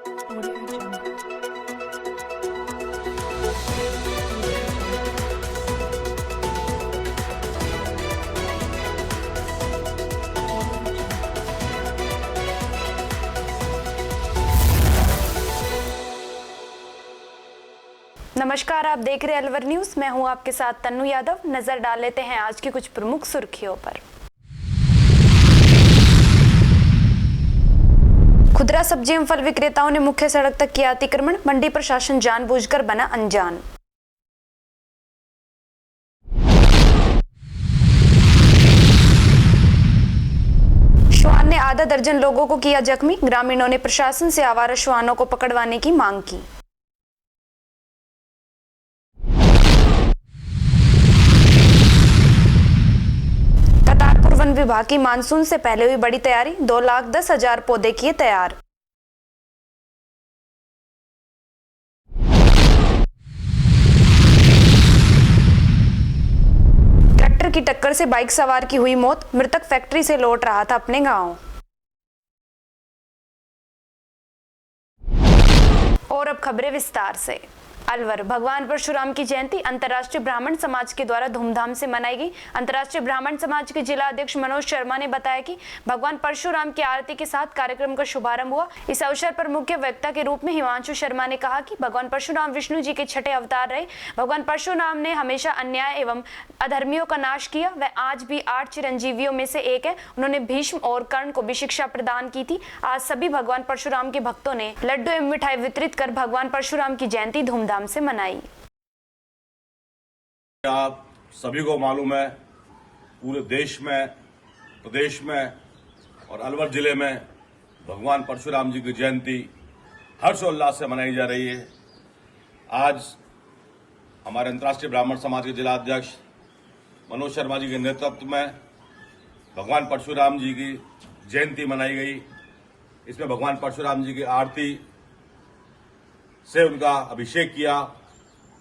नमस्कार, आप देख रहे हैं अलवर न्यूज। मैं हूं आपके साथ तन्नू यादव। नजर डाल लेते हैं आज की कुछ प्रमुख सुर्खियों पर। खुदरा सब्जी एवं फल विक्रेताओं ने मुख्य सड़क तक किया अतिक्रमण, मंडी प्रशासन जानबूझकर बना अनजान। श्वान ने आधा दर्जन लोगों को किया जख्मी, ग्रामीणों ने प्रशासन से आवारा श्वानों को पकड़वाने की मांग की। वन विभाग की मानसून से पहले हुई बड़ी तैयारी, 2,10,000 पौधे किए तैयार। ट्रैक्टर की टक्कर से बाइक सवार की हुई मौत, मृतक फैक्ट्री से लौट रहा था अपने गांव। और अब खबरें विस्तार से। अलवर भगवान परशुराम की जयंती अंतर्राष्ट्रीय ब्राह्मण समाज के द्वारा धूमधाम से मनाई गई। अंतर्राष्ट्रीय ब्राह्मण समाज के जिला अध्यक्ष मनोज शर्मा ने बताया कि भगवान परशुराम की आरती के साथ कार्यक्रम का शुभारंभ हुआ। इस अवसर पर मुख्य वक्ता के रूप में हिमांशु शर्मा ने कहा कि भगवान परशुराम विष्णु जी के छठे अवतार रहे। भगवान परशुराम ने हमेशा अन्याय एवं अधर्मियों का नाश किया। वह आज भी 8 चिरंजीवियों में से एक है। उन्होंने भीष्म और कर्ण को भी शिक्षा प्रदान की थी। आज सभी भगवान परशुराम के भक्तों ने लड्डू एवं मिठाई वितरित कर भगवान परशुराम की जयंती धूमधाम से मनाई। आप सभी को मालूम है, पूरे देश में, प्रदेश में और अलवर जिले में भगवान परशुराम जी की जयंती हर्षोल्लास से मनाई जा रही है। आज हमारे अंतर्राष्ट्रीय ब्राह्मण समाज के जिला अध्यक्ष मनोज शर्मा जी के नेतृत्व में भगवान परशुराम जी की जयंती मनाई गई। इसमें भगवान परशुराम जी की आरती से उनका अभिषेक किया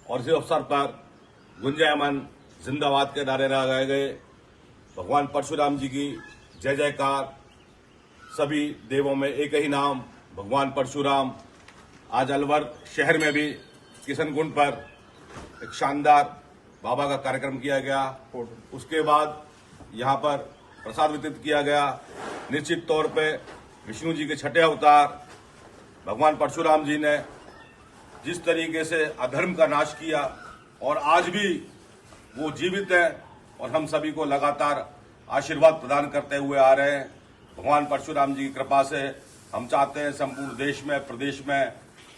और इस अवसर पर गुंजायमान जिंदाबाद के नारे लगाए गए। भगवान परशुराम जी की जय जयकार। सभी देवों में एक ही नाम, भगवान परशुराम। आज अलवर शहर में भी किशनकुंड पर एक शानदार बाबा का कार्यक्रम किया गया। उसके बाद यहां पर प्रसाद वितरित किया गया। निश्चित तौर पे विष्णु जी के छठे अवतार भगवान परशुराम जी ने जिस तरीके से अधर्म का नाश किया और आज भी वो जीवित है और हम सभी को लगातार आशीर्वाद प्रदान करते हुए आ रहे हैं। भगवान परशुराम जी की कृपा से हम चाहते हैं संपूर्ण देश में, प्रदेश में,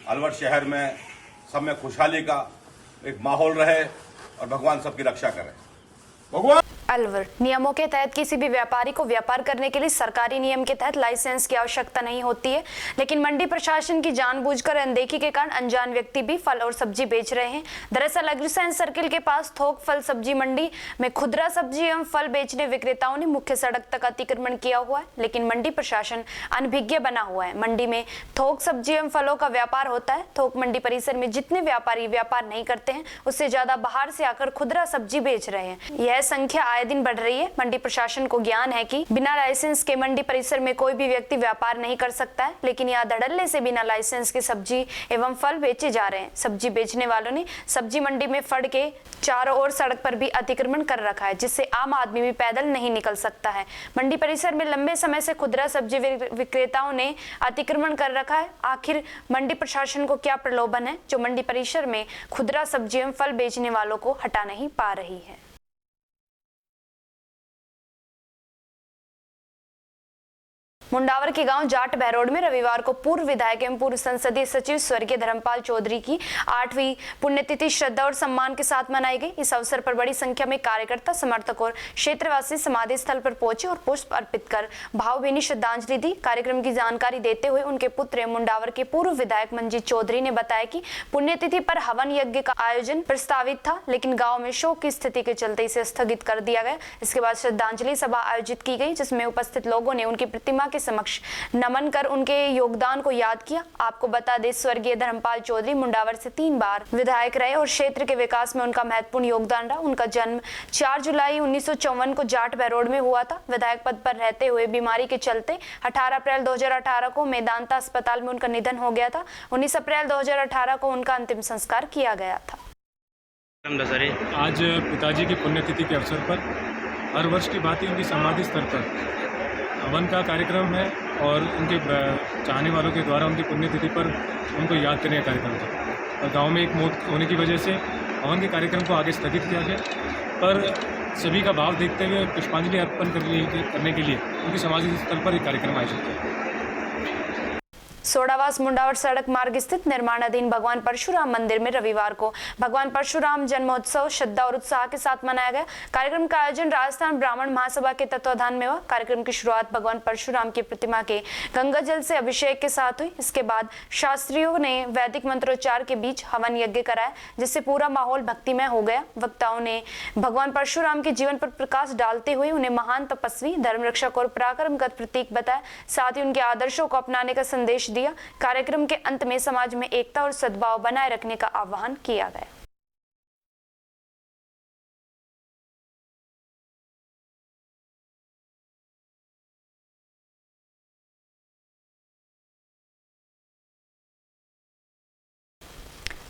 अलवर शहर में सब में खुशहाली का एक माहौल रहे और भगवान सबकी रक्षा करे। भगवान अलवर नियमों के तहत किसी भी व्यापारी को व्यापार करने के लिए सरकारी नियम के तहत लाइसेंस की आवश्यकता नहीं होती है, लेकिन मंडी प्रशासन की जानबूझकर अनदेखी के कारण अनजान व्यक्ति भी फल और सब्जी बेच रहे हैं। दरअसल अग्रसेन सर्किल के पास थोक फल सब्जी मंडी में खुदरा सब्जी एवं फल बेचने विक्रेताओं ने मुख्य सड़क तक अतिक्रमण किया हुआ है, लेकिन मंडी प्रशासन अनभिज्ञ बना हुआ है। मंडी में थोक सब्जी एवं फलों का व्यापार होता है। थोक मंडी परिसर में जितने व्यापारी व्यापार नहीं करते हैं, उससे ज्यादा बाहर से आकर खुदरा सब्जी बेच रहे हैं। यह संख्या आए दिन बढ़ रही है। मंडी प्रशासन को ज्ञान है कि बिना लाइसेंस के मंडी परिसर में कोई भी व्यक्ति व्यापार नहीं कर सकता है, लेकिन यहाँ धड़ल्ले से बिना लाइसेंस के सब्जी एवं फल बेचे जा रहे हैं। सब्जी बेचने वालों ने सब्जी मंडी में फड़ के चारों ओर सड़क पर भी अतिक्रमण कर रखा है, जिससे आम आदमी भी पैदल नहीं निकल सकता है। मंडी परिसर में लंबे समय से खुदरा सब्जी विक्रेताओं ने अतिक्रमण कर रखा है। आखिर मंडी प्रशासन को क्या प्रलोभन है जो मंडी परिसर में खुदरा सब्जी एवं फल बेचने वालों को हटा नहीं पा रही है। मुंडावर के गांव जाट बहरोड में रविवार को पूर्व विधायक एवं पूर्व संसदीय सचिव स्वर्गीय धर्मपाल चौधरी की 8वीं पुण्यतिथि श्रद्धा और सम्मान के साथ मनाई गई। इस अवसर पर बड़ी संख्या में कार्यकर्ता, समर्थक और क्षेत्रवासी समाधि स्थल पर पहुंचे और पुष्प अर्पित कर भावभीनी श्रद्धांजलि दी। कार्यक्रम की जानकारी देते हुए उनके पुत्र मुंडावर के पूर्व विधायक मंजीत चौधरी ने बताया कि पुण्यतिथि पर हवन यज्ञ का आयोजन प्रस्तावित था, लेकिन गाँव में शोक की स्थिति के चलते इसे स्थगित कर दिया गया। इसके बाद श्रद्धांजलि सभा आयोजित की गई, जिसमें उपस्थित लोगों ने उनकी प्रतिमा के समक्ष नमन कर उनके योगदान को याद किया। आपको बता दें, स्वर्गीय धर्मपाल चौधरी मुंडावर से 3 बार विधायक रहे और क्षेत्र के विकास में उनका महत्वपूर्ण योगदान रहा। उनका जन्म 4 जुलाई 1954 को जाट बैरोड में हुआ था। विधायक पद पर रहते हुए बीमारी के चलते 18 अप्रैल 2018 को मेदांता अस्पताल में उनका निधन हो गया था। 19 अप्रैल 2018 को उनका अंतिम संस्कार किया गया था। आज पिताजी की पुण्यतिथि के अवसर पर हर वर्ष की भांति उनकी समाधि स्थल पर हवन का कार्यक्रम है और उनके चाहने वालों के द्वारा उनकी पुण्यतिथि पर उनको याद करने का कार्यक्रम था। और गांव में एक मौत होने की वजह से हवन के कार्यक्रम को आगे स्थगित किया गया, पर सभी का भाव देखते हुए पुष्पांजलि अर्पण करने के लिए उनकी समाधि स्थल पर एक कार्यक्रम आयोजित किया। सोडावास मुंडावर सड़क मार्ग स्थित निर्माणाधीन भगवान परशुराम मंदिर में रविवार को भगवान परशुराम जन्मोत्सव श्रद्धा और उत्साह के साथ मनाया गया। कार्यक्रम का आयोजन राजस्थान ब्राह्मण महासभा के तत्वाधान में हुआ। कार्यक्रम की शुरुआत भगवान परशुराम की प्रतिमा के गंगा जल से अभिषेक के साथ हुई। इसके बाद शास्त्रियों ने वैदिक मंत्रोच्चार के बीच हवन यज्ञ कराया, जिससे पूरा माहौल भक्तिमय हो गया। वक्ताओं ने भगवान परशुराम के जीवन पर प्रकाश डालते हुए उन्हें महान तपस्वी, धर्मरक्षक और पराक्रम का प्रतीक बताया। साथ ही उनके आदर्शों को अपनाने का संदेश दिया। कार्यक्रम के अंत में समाज में एकता और सद्भाव बनाए रखने का आह्वान किया गया।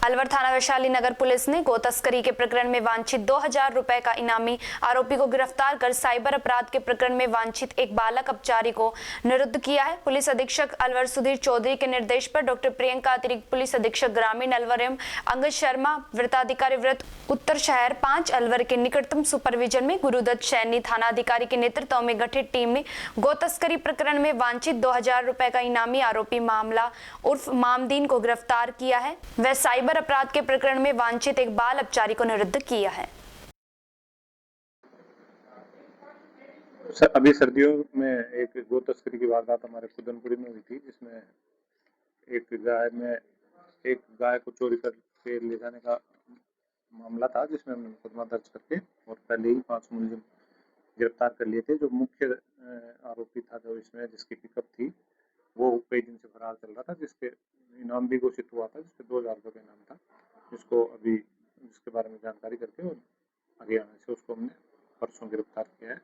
अलवर थाना वैशाली नगर पुलिस ने गो तस्करी के प्रकरण में वांछित 2000 रुपए का इनामी आरोपी को गिरफ्तार कर साइबर अपराध के प्रकरण में वांछित एक बालक अपचारी को निरुद्ध किया है। पुलिस अधीक्षक अलवर सुधीर चौधरी के निर्देश पर डॉक्टर प्रियंका, अतिरिक्त पुलिस अधीक्षक ग्रामीण अलवर एवं अंगद शर्मा, वृत्ताधिकारी वृत्त उत्तर शहर 5 अलवर के निकटतम सुपरविजन में गुरुदत्त सैनी थाना अधिकारी के नेतृत्व में गठित टीम ने गो तस्करी प्रकरण में वांछित 2000 रुपए का इनामी आरोपी मामला उर्फ मामदीन को गिरफ्तार किया है। वह साइबर अपराध के प्रकरण में वांछित एक बाल अपचारी को निरुद्ध किया है। अभी सर्दियों में एक गो तस्करी की वारदात हमारे खुदनपुरी में हुई थी, जिसमें एक गाय को चोरी करके ले जाने का मामला था, जिसमें हमने मुकदमा दर्ज करके और पहले ही 5 मुलजिम गिरफ्तार कर लिए थे। जो मुख्य आरोपी था, जो इसमें जिसकी पिकअप थी, वो कई दिन से फरार चल रहा था, जिसके इनाम भी घोषित हुआ था, जिसपे 2000 रुपये का इनाम था। जिसको अभी जिसके बारे में जानकारी करके और आगे आने से उसको हमने परसों गिरफ्तार किया है,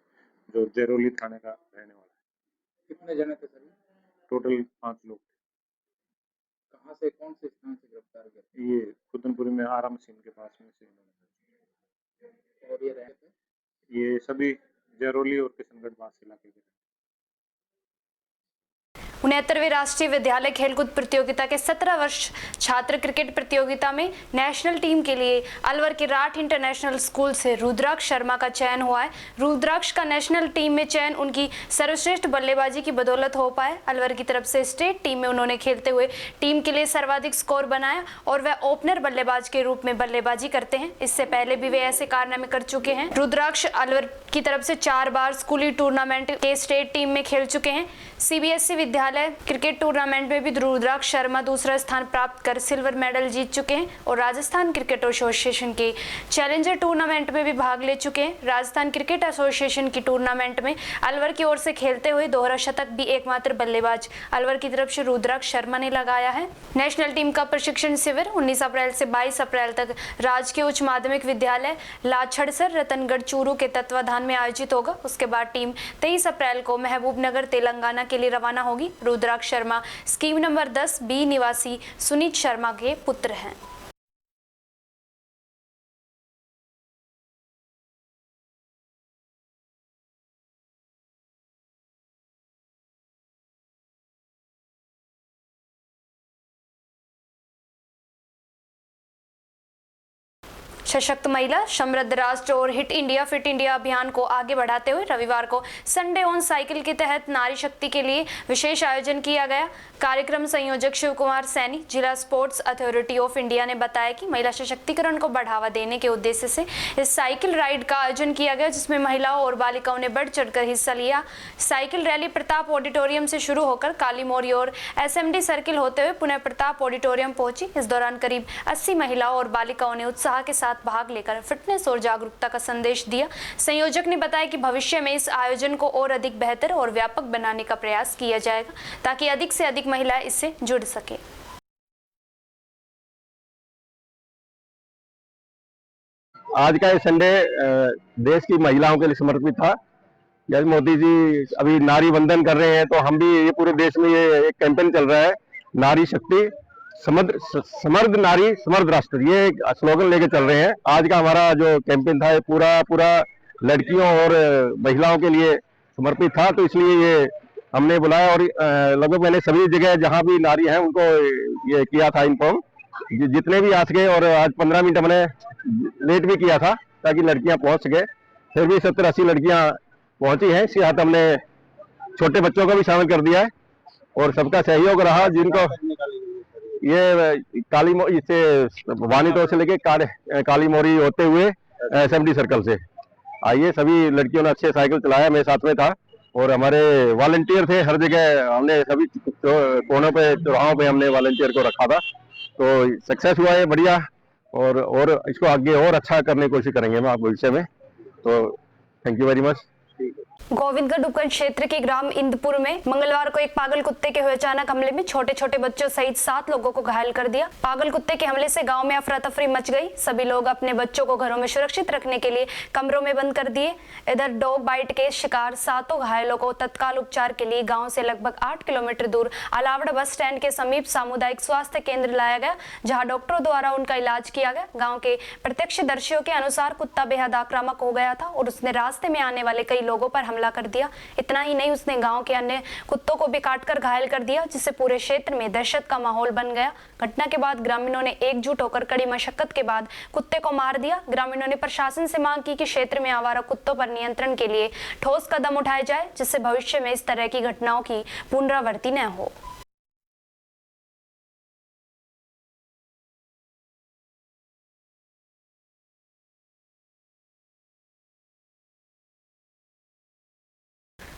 जो जैरोली थाने का रहने वाला है। कितने जने थे सर? टोटल 5 लोग थे। कहाँ से, कौन से स्थान से गिरफ्तार किया? ये खुदनपुरी में आरा मशीन के पास में से इन्होंने। और ये रहे थे? ये सभी जैरोली और किशनगढ़ बास इलाके के। 69वें राष्ट्रीय विद्यालय खेलकूद प्रतियोगिता के 17 वर्ष छात्र क्रिकेट प्रतियोगिता में नेशनल टीम के लिए अलवर के राठ इंटरनेशनल स्कूल से रुद्राक्ष शर्मा का चयन हुआ है। रुद्राक्ष का नेशनल टीम में चयन उनकी सर्वश्रेष्ठ बल्लेबाजी की बदौलत हो पाए। अलवर की तरफ से स्टेट टीम में उन्होंने खेलते हुए टीम के लिए सर्वाधिक स्कोर बनाया और वह ओपनर बल्लेबाज के रूप में बल्लेबाजी करते हैं। इससे पहले भी वे ऐसे कारनामे कर चुके हैं। रुद्राक्ष अलवर की तरफ से 4 बार स्कूली टूर्नामेंट के स्टेट टीम में खेल चुके हैं। सीबीएसई विद्यालय क्रिकेट टूर्नामेंट में भी रुद्राक्ष शर्मा दूसरा स्थान प्राप्त कर सिल्वर मेडल जीत चुके हैं और राजस्थान क्रिकेट एसोसिएशन के चैलेंजर टूर्नामेंट में भी भाग ले चुके हैं। राजस्थान क्रिकेट एसोसिएशन की टूर्नामेंट में अलवर की ओर से खेलते हुए दोहरा शतक भी एकमात्र बल्लेबाज अलवर की तरफ से रुद्राक्ष शर्मा ने लगाया है। नेशनल टीम का प्रशिक्षण शिविर 19 अप्रैल से 22 अप्रैल तक राजकीय उच्च माध्यमिक विद्यालय लाछड़सर रतनगढ़ चूरू के तत्वाधान में आयोजित होगा। उसके बाद टीम 23 अप्रैल को महबूबनगर तेलंगाना के लिए रवाना होगी। रुद्राक्ष शर्मा स्कीम नंबर 10 बी निवासी सुनीत शर्मा के पुत्र हैं। सशक्त महिला, समृद्ध राष्ट्र और हिट इंडिया फिट इंडिया अभियान को आगे बढ़ाते हुए रविवार को संडे ऑन साइकिल के तहत नारी शक्ति के लिए विशेष आयोजन किया गया। कार्यक्रम संयोजक शिव कुमार सैनी, जिला स्पोर्ट्स अथॉरिटी ऑफ इंडिया ने बताया कि महिला सशक्तिकरण को बढ़ावा देने के उद्देश्य से इस साइकिल राइड का आयोजन किया गया, जिसमें महिलाओं और बालिकाओं ने बढ़ चढ़कर हिस्सा लिया। साइकिल रैली प्रताप ऑडिटोरियम से शुरू होकर काली मोरी और एसएमडी सर्किल होते हुए पुनः प्रताप ऑडिटोरियम पहुंची। इस दौरान करीब 80 महिलाओं और बालिकाओं ने उत्साह के साथ साथ भाग लेकर फिटनेस और जागरूकता का संदेश दिया। संयोजक ने बताया कि भविष्य में इस आयोजन को और अधिक बेहतर और व्यापक बनाने का प्रयास किया जाएगा ताकि अधिक से अधिक महिलाएं इससे जुड़ सके। आज का ये संडे देश की महिलाओं के लिए समर्पित था। जैसे मोदी जी अभी नारी वंदन कर रहे हैं, तो हम भी ये पूरे देश में ये एक कैंपेन चल रहा है, नारी शक्ति समर्थ नारी समर्थ राष्ट्र, ये एक स्लोगन लेके चल रहे हैं। आज का हमारा जो कैंपेन था ये पूरा लड़कियों और महिलाओं के लिए समर्पित था, तो इसलिए ये हमने बुलाया और लगभग मैंने सभी जगह जहाँ भी नारी हैं उनको ये किया था इन्फॉर्म, जितने भी आ सके। और आज 15 मिनट हमने लेट भी किया था ताकि लड़कियां पहुंच सके, फिर भी 70-80 लड़कियां पहुंची हैं। इसके साथ हमने छोटे बच्चों को भी शामिल कर दिया है और सबका सहयोग रहा। जिनको ये काली इससे वानी तौर से लेके काली मोरी होते हुए एसएमडी सर्कल से आइए, सभी लड़कियों ने अच्छे साइकिल चलाया, मैं साथ में था और हमारे वॉलंटियर थे हर जगह। हमने सभी कोनों पे चौराहों पे हमने वॉलंटियर को रखा था, तो सक्सेस हुआ है बढ़िया। और इसको आगे और अच्छा करने की कोशिश करेंगे हम आप भविष्य में। तो thank you very much. Govindgarh उपखंड क्षेत्र के ग्राम इंदपुर में मंगलवार को एक पागल कुत्ते के हुए अचानक हमले में छोटे छोटे बच्चों सहित 7 लोगों को घायल कर दिया। पागल कुत्ते के हमले से गांव में अफरा तफरी मच गई। सभी लोग अपने बच्चों को घरों में सुरक्षित रखने के लिए कमरों में बंद कर दिए। इधर डॉग बाइट के शिकार 7 घायलों को तत्काल उपचार के लिए गाँव से लगभग 8 किलोमीटर दूर अलावड़ा बस स्टैंड के समीप सामुदायिक स्वास्थ्य केंद्र लाया गया, जहाँ डॉक्टरों द्वारा उनका इलाज किया गया। गाँव के प्रत्यक्षदर्शियों के अनुसार कुत्ता बेहद आक्रामक हो गया था और उसने रास्ते में आने वाले कई लोगों पर हमला कर दिया। इतना ही नहीं, उसने गांव के अन्य कुत्तों को भी काटकर घायल कर दिया, जिससे पूरे क्षेत्र में दहशत का माहौल बन गया। घटना के बाद ग्रामीणों ने एकजुट होकर कड़ी मशक्कत के बाद कुत्ते को मार दिया। ग्रामीणों ने प्रशासन से मांग की कि क्षेत्र में आवारा कुत्तों पर नियंत्रण के लिए ठोस कदम उठाए जाए, जिससे भविष्य में इस तरह की घटनाओं की पुनरावृत्ति न हो।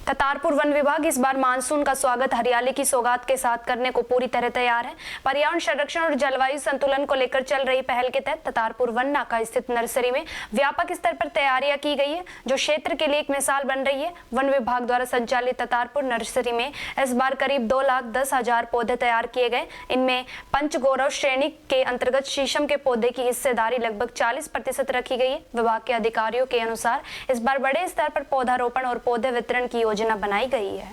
ततारपुर वन विभाग इस बार मानसून का स्वागत हरियाली की सौगात के साथ करने को पूरी तरह तैयार है। पर्यावरण संरक्षण और जलवायु संतुलन को लेकर चल रही पहल के तहत ततारपुर वन नाका स्थित नर्सरी में व्यापक स्तर पर तैयारियां की गई है, जो क्षेत्र के लिए एक मिसाल बन रही है। वन विभाग द्वारा संचालित ततारपुर नर्सरी में इस बार करीब 2,10,000 पौधे तैयार किए गए। इनमें पंचगौरव श्रेणी के अंतर्गत शीशम के पौधे की हिस्सेदारी लगभग 40% रखी गई है। विभाग के अधिकारियों के अनुसार इस बार बड़े स्तर पर पौधारोपण और पौधे वितरण की योजना बनाई गई है।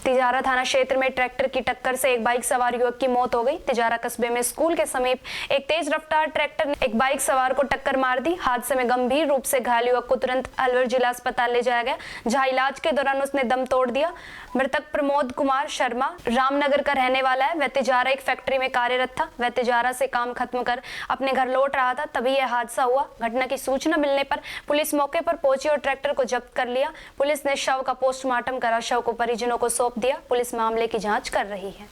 तिजारा थाना क्षेत्र में ट्रैक्टर की टक्कर से एक बाइक सवार युवक की मौत हो गई। तिजारा कस्बे में स्कूल के समीप एक तेज रफ्तार ट्रैक्टर ने एक बाइक सवार को टक्कर मार दी। हादसे में गंभीर रूप से घायल युवक को तुरंत अलवर जिला अस्पताल ले जाया गया, जहां इलाज के दौरान उसने दम तोड़ दिया। मृतक प्रमोद कुमार शर्मा रामनगर का रहने वाला है। वह तिजारा एक फैक्ट्री में कार्यरत था। वह तिजारा से काम खत्म कर अपने घर लौट रहा था, तभी यह हादसा हुआ। घटना की सूचना मिलने पर पुलिस मौके पर पहुंची और ट्रैक्टर को जब्त कर लिया। पुलिस ने शव का पोस्टमार्टम करा, शव को परिजनों को सौंप दिया। पुलिस मामले की जांच कर रही है।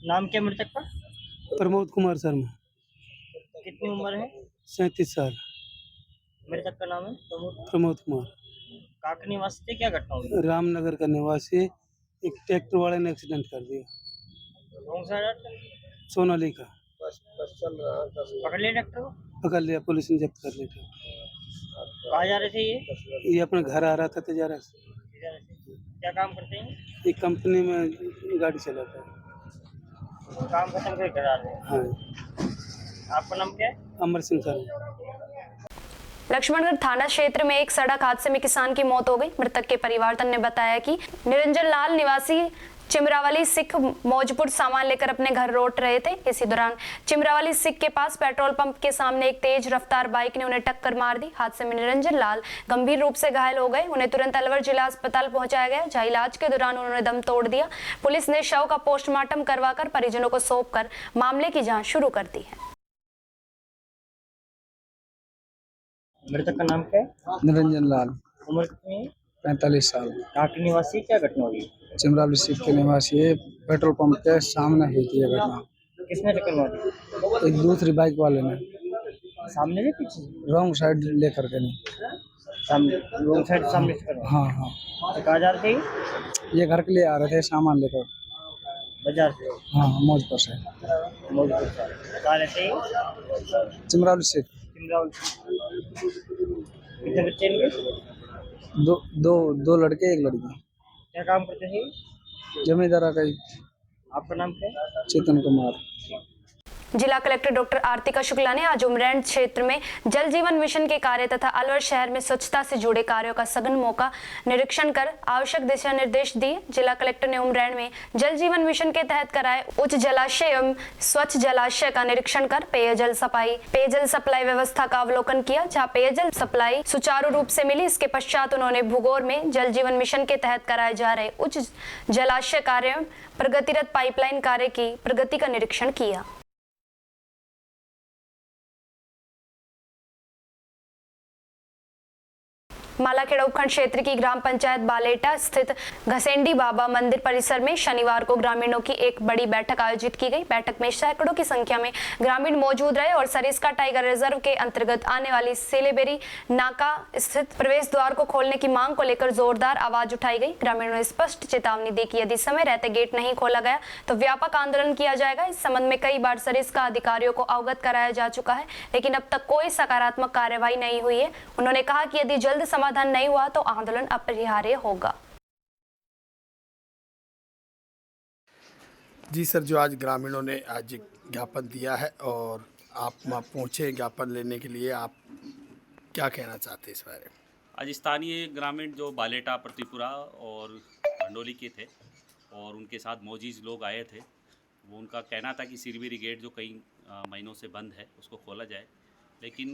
नाम क्या मृतक का? प्रमोद कुमार शर्मा। कितनी उम्र है? 37 साल। मृतक का नाम है प्रमोद कुमार। कहाँ के निवासी थे? क्या घटना हुई? रामनगर का निवासी। एक ट्रैक्टर वाले ने एक्सीडेंट कर दिया। कौन सा सोनाली का। पकड़ लिया ट्रैक्टर को? पकड़ लिया, पुलिस ने जब्त कर लिया। कहाँ जा रहे थे ये अपने घर आ रहा था तिजारा से। क्या काम करते हैं? एक कंपनी में गाड़ी चलाता है। काम खत्म कर घर आ रहे हैं। हाँ। आपका नाम क्या है? अमर सिंह शर्मा। लक्ष्मणगढ़ थाना क्षेत्र में एक सड़क हादसे में किसान की मौत हो गई। मृतक के परिवारजन ने बताया कि निरंजन लाल निवासी चिमरावाली सिख मौजपुर सामान लेकर अपने घर लौट रहे थे। इसी दौरान चिमरावाली सिख के पास पेट्रोल पंप के सामने एक तेज रफ्तार बाइक ने उन्हें टक्कर मार दी। हादसे में निरंजन लाल गंभीर रूप से घायल हो गए। उन्हें तुरंत अलवर जिला अस्पताल पहुंचाया गया, जहां इलाज के दौरान उन्होंने दम तोड़ दिया। पुलिस ने शव का पोस्टमार्टम करवाकर परिजनों को सौंपकर मामले की जाँच शुरू कर दी है। मृतक का नाम क्या है? निरंजन लाल। उम्र कितनी है? 45 साल। कहाँ के निवासी? क्या घटना हुई? चिमरावली सिख के निवासी है। पेट्रोल पंप के सामने हुई थी ये घटना। किसने टक्कर मारी? एक दूसरी बाइक वाले ने सामने से पीछे? रॉन्ग साइड लेकर के नहीं। सामने, रोड साइड सामने से। हाँ हाँ। कहाँ जा रहे थे? ये घर के लिए आ रहे थे सामान लेकर। बाजार से? हाँ, मौजपुर से। मौजपुर से। कहाँ रहते हैं? चिमरावली से। चिमरावली। कितने बच्चे इनके? दो लड़के एक लड़की। क्या काम करते हैं? जमींदारा का ही। आपका नाम क्या है? चेतन कुमार। जिला कलेक्टर डॉक्टर आरतिका शुक्ला ने आज उमरैंड क्षेत्र में जल जीवन मिशन के कार्य तथा अलवर शहर में स्वच्छता से जुड़े कार्यों का सघन मौका निरीक्षण कर आवश्यक दिशा निर्देश दिए। जिला कलेक्टर ने उमरैंड में जल जीवन मिशन के तहत कराए उच्च जलाशय एवं स्वच्छ जलाशय का निरीक्षण कर पेयजल सप्लाई व्यवस्था का अवलोकन किया, जहाँ पेयजल सप्लाई सुचारू रूप से मिली। इसके पश्चात उन्होंने भूगोर में जल जीवन मिशन के तहत कराए जा रहे उच्च जलाशय कार्य प्रगतिरत पाइपलाइन कार्य की प्रगति का निरीक्षण किया। मालाखेड़ा उपखंड क्षेत्र की ग्राम पंचायत बालेटा स्थित घसेंडी बाबा मंदिर परिसर में शनिवार को ग्रामीणों की एक बड़ी बैठक आयोजित की गई। बैठक में सैकड़ों की संख्या में ग्रामीण मौजूद रहे और सरिस्का टाइगर रिजर्व के अंतर्गत आने वाली सेलेबेरी नाका स्थित प्रवेश द्वार को खोलने की मांग को लेकर जोरदार आवाज उठाई गई। ग्रामीणों ने स्पष्ट चेतावनी दी कि यदि समय रहते गेट नहीं खोला गया तो व्यापक आंदोलन किया जाएगा। इस संबंध में कई बार सरिस्का अधिकारियों को अवगत कराया जा चुका है, लेकिन अब तक कोई सकारात्मक कार्यवाही नहीं हुई है। उन्होंने कहा कि यदि जल्द समाधान नहीं हुआ तो आंदोलन अपरिहार्य होगा। जी सर, जो आज ग्रामीणों ने आज ज्ञापन दिया है और आप वहाँ पहुँचे ज्ञापन लेने के लिए, आप क्या कहना चाहते हैं इस बारे में? आज स्थानीय ग्रामीण जो बालेटा, प्रतिपुरा और भंडोली के थे और उनके साथ मौजीज लोग आए थे, वो उनका कहना था कि सिरबेरी गेट जो कई महीनों से बंद है उसको खोला जाए। लेकिन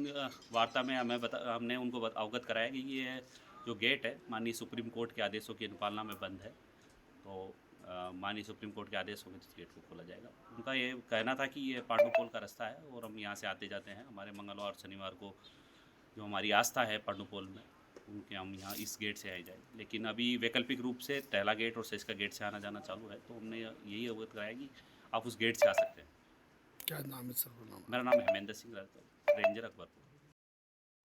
वार्ता में हमने उनको अवगत कराया कि ये जो गेट है माननीय सुप्रीम कोर्ट के आदेशों की अनुपालना में बंद है, तो माननीय सुप्रीम कोर्ट के आदेशों में इस गेट को खोला जाएगा। उनका ये कहना था कि ये पांडुपोल का रास्ता है और हम यहाँ से आते जाते हैं। हमारे मंगलवार शनिवार को जो हमारी आस्था है पांडुपोल में, उनके हम यहाँ इस गेट से आए जाए। लेकिन अभी वैकल्पिक रूप से टहला गेट और सेस्का गेट से आना जाना चालू है, तो हमने यही अवगत कराया कि आप उस गेट से आ सकते हैं। क्या नाम है सर? मेरा नाम हेमेंद्र सिंह, रेंजर अकबरपुर।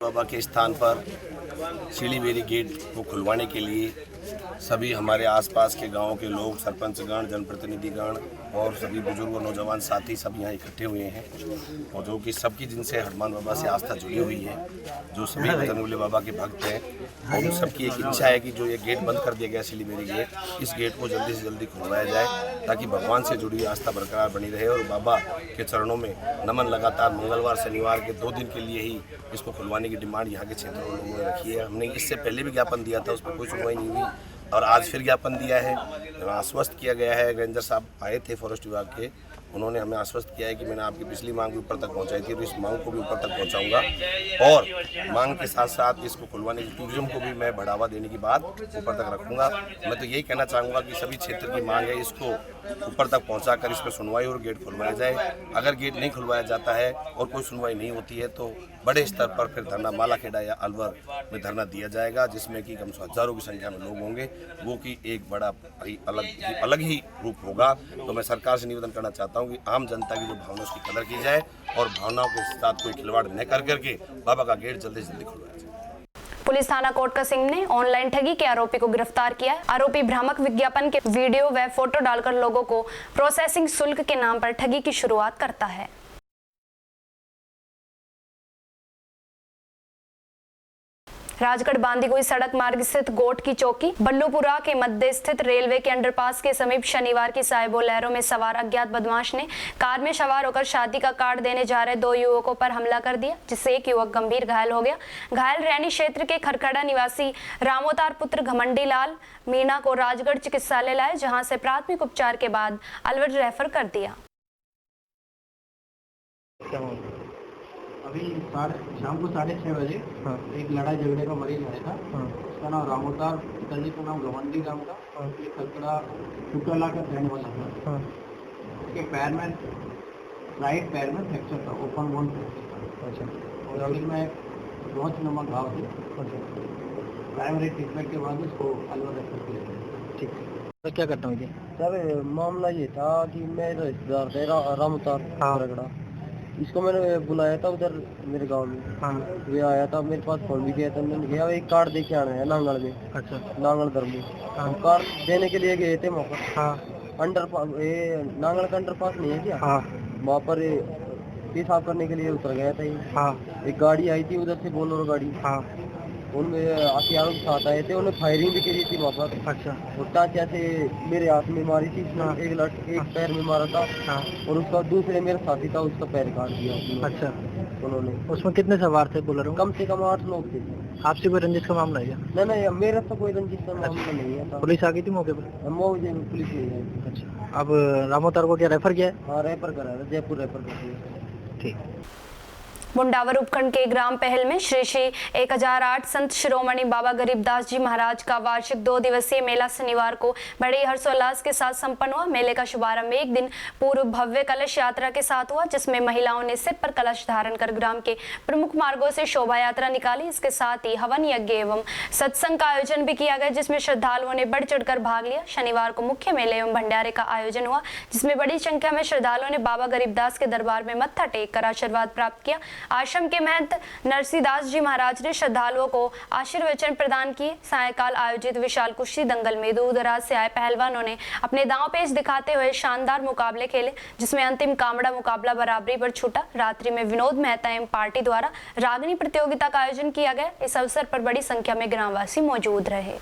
बाबा के स्थान पर सिलीबेरी गेट को खुलवाने के लिए सभी हमारे आसपास के गांवों के लोग, सरपंचगण, जनप्रतिनिधिगण और सभी बुजुर्ग और नौजवान साथी सब यहाँ इकट्ठे हुए हैं, और जो कि सबकी जिनसे हनुमान बाबा से आस्था जुड़ी हुई है, जो सभी बजरंगबली बाबा के भक्त हैं, और सबकी एक इच्छा है कि जो ये गेट बंद कर दिया गया सिलीबेरी गेट, इस गेट को जल्दी से जल्दी खुलवाया जाए ताकि भगवान से जुड़ी हुई आस्था बरकरार बनी रहे और बाबा के चरणों में नमन लगातार मंगलवार शनिवार के 2 दिन के लिए ही इसको खुलवाने की डिमांड यहाँ के क्षेत्र में लोगों ने रखी है। हमने इससे पहले भी ज्ञापन दिया था, उस पर कोई सुनवाई नहीं हुई और आज फिर ज्ञापन दिया है। आश्वस्त किया गया है, रेंजर साहब आए थे फॉरेस्ट विभाग के, उन्होंने हमें आश्वस्त किया है कि मैंने आपकी पिछली मांग भी ऊपर तक पहुंचाई थी, तो इस मांग को भी ऊपर तक पहुंचाऊंगा और मांग के साथ साथ इसको खुलवाने की टूरिज्म को भी मैं बढ़ावा देने की बात ऊपर तक रखूंगा। मैं तो यही कहना चाहूँगा कि सभी क्षेत्र की मांग है, इसको ऊपर तक पहुँचाकर इस पर सुनवाई और गेट खुलवाया जाए। अगर गेट नहीं खुलवाया जाता है और कोई सुनवाई नहीं होती है तो बड़े स्तर पर फिर धरना मालाखेड़ा या अलवर में धरना दिया जाएगा, जिसमें कि कम से हजारों की संख्या में लोग होंगे, वो कि एक बड़ा अलग ही रूप होगा। तो मैं सरकार से निवेदन करना चाहता हूँ कि आम जनता की जो भावना उसकी कदर की जाए और भावनाओं के साथ कोई खिलवाड़ न करके बाबा का गेट जल्दी से जल्दी खुलवाया जाए। पुलिस थाना कोटका सिंह ने ऑनलाइन ठगी के आरोपी को गिरफ्तार किया। आरोपी भ्रामक विज्ञापन के वीडियो व फोटो डालकर लोगों को प्रोसेसिंग शुल्क के नाम पर ठगी की शुरुआत करता है। राजगढ़ बांदीकुई सड़क मार्ग स्थित गोट की चौकी बल्लूपुरा के मध्य स्थित रेलवे के अंडरपास के समीप शनिवार की साइबो लहरों में सवार अज्ञात बदमाश ने कार में सवार होकर शादी का कार्ड देने जा रहे 2 युवकों पर हमला कर दिया, जिससे एक युवक गंभीर घायल हो गया। घायल रैनी क्षेत्र के खरखड़ा निवासी रामोतार पुत्र घमंडी लाल मीणा को राजगढ़ चिकित्सालय लाए, जहाँ से प्राथमिक उपचार के बाद अलवर रेफर कर दिया। अभी शाम को 6:30 बजे एक लड़ाई झगड़े का मरीज आया था। उसका नाम रामोतार, पिताजी का नाम घमंडी राम था और ये खरखड़ा टुकला का रहने वाला था। उसके पैर में, राइट पैर में फ्रैक्चर था, ओपन बोन फ्रैक्चर था और शरीर में बहुत नमक घाव थी। प्राइमरी ट्रीटमेंट के बाद उसको अलवर रेफर किया। ठीक है, तो क्या घटना हुई थी? सर मामला ये था कि मेरे रिश्तेदार थे रामोतार खरखड़ा, इसको मैंने बुलाया था उधर मेरे गांव में। हाँ। ये आया था, मेरे पास फोन भी किया था, मैंने गया एक कार्ड दे के आना है नांगल में। अच्छा। नांगल धर्म में। हाँ। कार्ड देने के लिए गए थे वहाँ पर। हाँ। नांगल का अंडरपास नहीं है क्या? हाँ। वहाँ पर पेशाब करने के लिए उतर गया था ये। हाँ। एक गाड़ी आई थी उधर से, बोलेरो गाड़ी। हाँ। उनमें हथियारों के साथ आए थे, उन्हें फायरिंग भी करी थी वहाँ पर। अच्छा। और टाँचा से मेरे हाथ में मारी थी। हाँ। एक पैर में मारा था। हाँ। और उसका दूसरे मेरा साथी था, उसका पैर काट दिया। अच्छा। उन्होंने। उसमें कितने सवार थे बोलेरो? कम से कम 8 लोग थे। आपसे कोई रंजिश का मामला है क्या? नहीं, मेरा तो कोई रंजिश का मामला नहीं है। पुलिस आ गई थी मौके पर? पुलिस नहीं आई। अच्छा। अब रामोतार को क्या रेफर किया है? हाँ, रेफर करा है, जयपुर रेफर कर दिया। ठीक। मुंडावर उपखंड के ग्राम पहल में श्री 1008 संत शिरोमणि बाबा गरीबदास जी महाराज का वार्षिक 2 दिवसीय मेला शनिवार को बड़े हर्षोल्लास के साथ संपन्न हुआ। मेले का शुभारंभ एक दिन पूर्व भव्य कलश यात्रा के साथ हुआ, जिसमें महिलाओं ने सिर पर कलश धारण कर ग्राम के प्रमुख मार्गों से शोभा यात्रा निकाली। इसके साथ ही हवन यज्ञ एवं सत्संग का आयोजन भी किया गया, जिसमें श्रद्धालुओं ने बढ़ चढ़कर भाग लिया। शनिवार को मुख्य मेले एवं भंडारे का आयोजन हुआ, जिसमें बड़ी संख्या में श्रद्धालुओं ने बाबा गरीबदास के दरबार में मत्था टेक कर आशीर्वाद प्राप्त किया। आश्रम के महंत नरसिंहदास जी महाराज ने श्रद्धालुओं को आशीर्वचन प्रदान किए। सायंकाल आयोजित विशाल कुश्ती दंगल में दूर दराज से आए पहलवानों ने अपने दांव पेच दिखाते हुए शानदार मुकाबले खेले, जिसमें अंतिम कामड़ा मुकाबला बराबरी पर छूटा। रात्रि में विनोद मेहता एवं पार्टी द्वारा रागनी प्रतियोगिता का आयोजन किया गया। इस अवसर पर बड़ी संख्या में ग्रामवासी मौजूद रहे।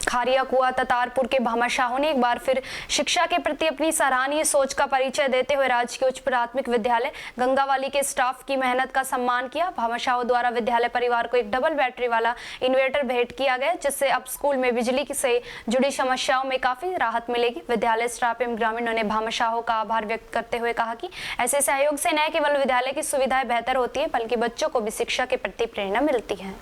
खारिया कुआ ततारपुर के भामाशाहों ने एक बार फिर शिक्षा के प्रति अपनी सराहनीय सोच का परिचय देते हुए राजकीय उच्च प्राथमिक विद्यालय गंगावाली के स्टाफ की मेहनत का सम्मान किया। भामाशाहों द्वारा विद्यालय परिवार को एक डबल बैटरी वाला इन्वर्टर भेंट किया गया, जिससे अब स्कूल में बिजली से जुड़ी समस्याओं में काफी राहत मिलेगी। विद्यालय स्टाफ एवं ग्रामीणों ने भामाशाहों का आभार व्यक्त करते हुए कहा कि ऐसे सहयोग से न केवल विद्यालय की सुविधाएं बेहतर होती है, बल्कि बच्चों को भी शिक्षा के प्रति प्रेरणा मिलती है।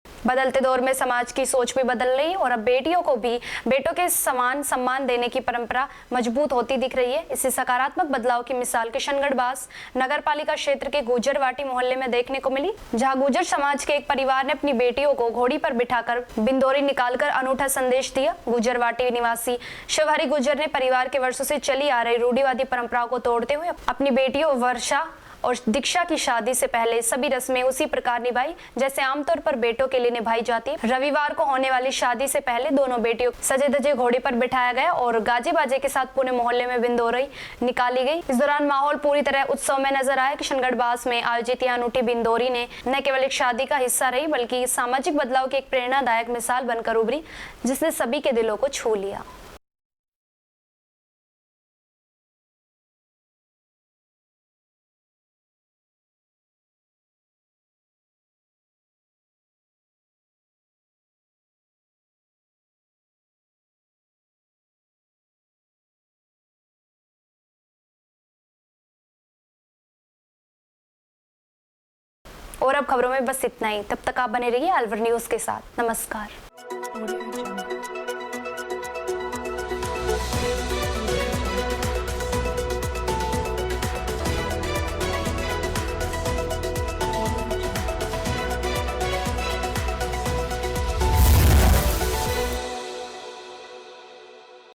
बदलते दौर में समाज की सोच भी बदल रही है और अब बेटियों को भी बेटों के समान सम्मान देने की परंपरा मजबूत होती दिख रही है। इसी सकारात्मक बदलाव की मिसाल किशनगढ़ बास नगर पालिका क्षेत्र के गुजरवाटी मोहल्ले में देखने को मिली, जहां गुजर समाज के एक परिवार ने अपनी बेटियों को घोड़ी पर बिठाकर बिंदोरी निकालकर अनूठा संदेश दिया। गुजरवाटी निवासी शिवहरी गुजर ने परिवार के वर्षों से चली आ रही रूढ़िवादी परंपराओं को तोड़ते हुए अपनी बेटियों वर्षा और दीक्षा की शादी से पहले सभी रस्में उसी प्रकार निभाई जैसे आमतौर पर बेटों के लिए निभाई जाती है। रविवार को होने वाली शादी से पहले दोनों बेटियों सजे धजे घोड़े पर बिठाया गया और गाजे बाजे के साथ पूरे मोहल्ले में बिंदोरी निकाली गई। इस दौरान माहौल पूरी तरह उत्सव में नजर आया। किशनगढ़ बास में आयोजित यह अनूठी बिंदोरी ने न केवल एक शादी का हिस्सा रही, बल्कि सामाजिक बदलाव की एक प्रेरणादायक मिसाल बनकर उभरी, जिसने सभी के दिलों को छू लिया। और अब खबरों में बस इतना ही। तब तक आप बने रहिए अलवर न्यूज के साथ। नमस्कार।